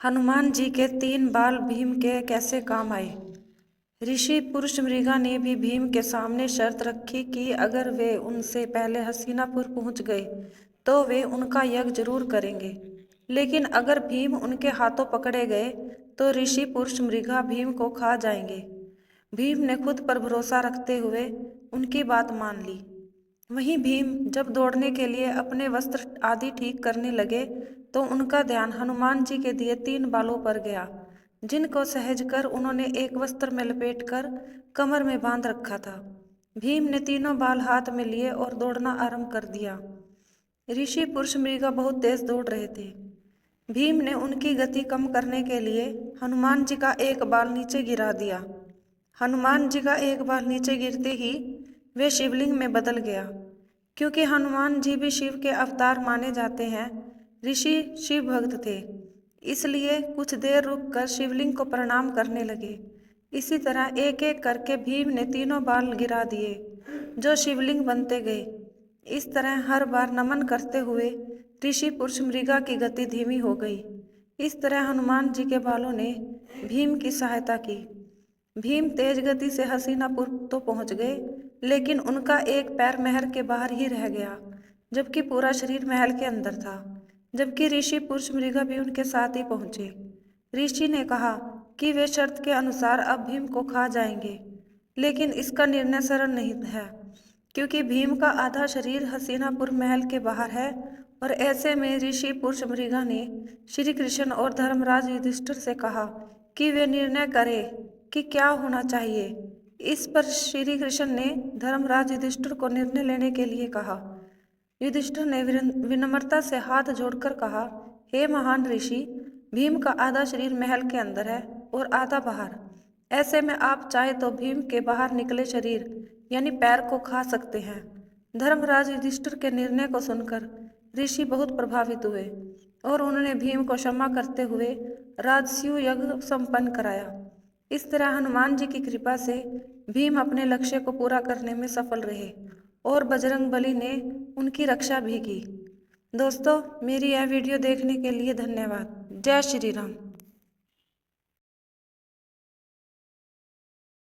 हनुमान जी के 3 बाल भीम के कैसे काम आए। ऋषि पुरुषमृगा ने भी भीम के सामने शर्त रखी कि अगर वे उनसे पहले हस्तिनापुर पहुंच गए तो वे उनका यज्ञ जरूर करेंगे, लेकिन अगर भीम उनके हाथों पकड़े गए तो ऋषि पुरुषमृगा भीम को खा जाएंगे। भीम ने खुद पर भरोसा रखते हुए उनकी बात मान ली। वहीं भीम जब दौड़ने के लिए अपने वस्त्र आदि ठीक करने लगे तो उनका ध्यान हनुमान जी के दिए 3 बालों पर गया, जिनको सहज कर उन्होंने एक वस्त्र में लपेटकर कमर में बांध रखा था। भीम ने तीनों बाल हाथ में लिए और दौड़ना आरंभ कर दिया। ऋषि पुरुषमृगा बहुत तेज दौड़ रहे थे। भीम ने उनकी गति कम करने के लिए हनुमान जी का एक बाल नीचे गिरा दिया। हनुमान जी का एक बाल नीचे गिरते ही वे शिवलिंग में बदल गया। क्योंकि हनुमान जी भी शिव के अवतार माने जाते हैं, ऋषि शिव भक्त थे, इसलिए कुछ देर रुककर शिवलिंग को प्रणाम करने लगे। इसी तरह एक एक करके भीम ने तीनों बाल गिरा दिए, जो शिवलिंग बनते गए। इस तरह हर बार नमन करते हुए ऋषि पुरुषमृगा की गति धीमी हो गई। इस तरह हनुमान जी के बालों ने भीम की सहायता की। भीम तेज गति से हस्तिनापुर तो पहुंच गए, लेकिन उनका एक पैर महल के बाहर ही रह गया, जबकि पूरा शरीर महल के अंदर था। जबकि ऋषि पुरुषमृगा भी उनके साथ ही पहुंचे। ऋषि ने कहा कि वे शर्त के अनुसार अब भीम को खा जाएंगे, लेकिन इसका निर्णय सरल नहीं है, क्योंकि भीम का आधा शरीर हस्तिनापुर महल के बाहर है। और ऐसे में ऋषि पुरुषमृगा ने श्री कृष्ण और धर्मराज युधिष्ठिर से कहा कि वे निर्णय करें कि क्या होना चाहिए। इस पर श्री कृष्ण ने धर्मराज युधिष्ठिर को निर्णय लेने के लिए कहा। युधिष्ठिर ने विनम्रता से हाथ जोड़कर कहा, हे महान ऋषि, भीम का आधा शरीर महल के अंदर है और आधा बाहर। ऐसे में आप चाहे तो भीम के बाहर निकले शरीर यानी पैर को खा सकते हैं। धर्मराज युधिष्ठिर के निर्णय को सुनकर ऋषि बहुत प्रभावित हुए और उन्होंने भीम को क्षमा करते हुए राजसूय यज्ञ संपन्न कराया। इस तरह हनुमान जी की कृपा से भीम अपने लक्ष्य को पूरा करने में सफल रहे और बजरंगबली ने उनकी रक्षा भी की। दोस्तों, मेरी यह वीडियो देखने के लिए धन्यवाद। जय श्री राम।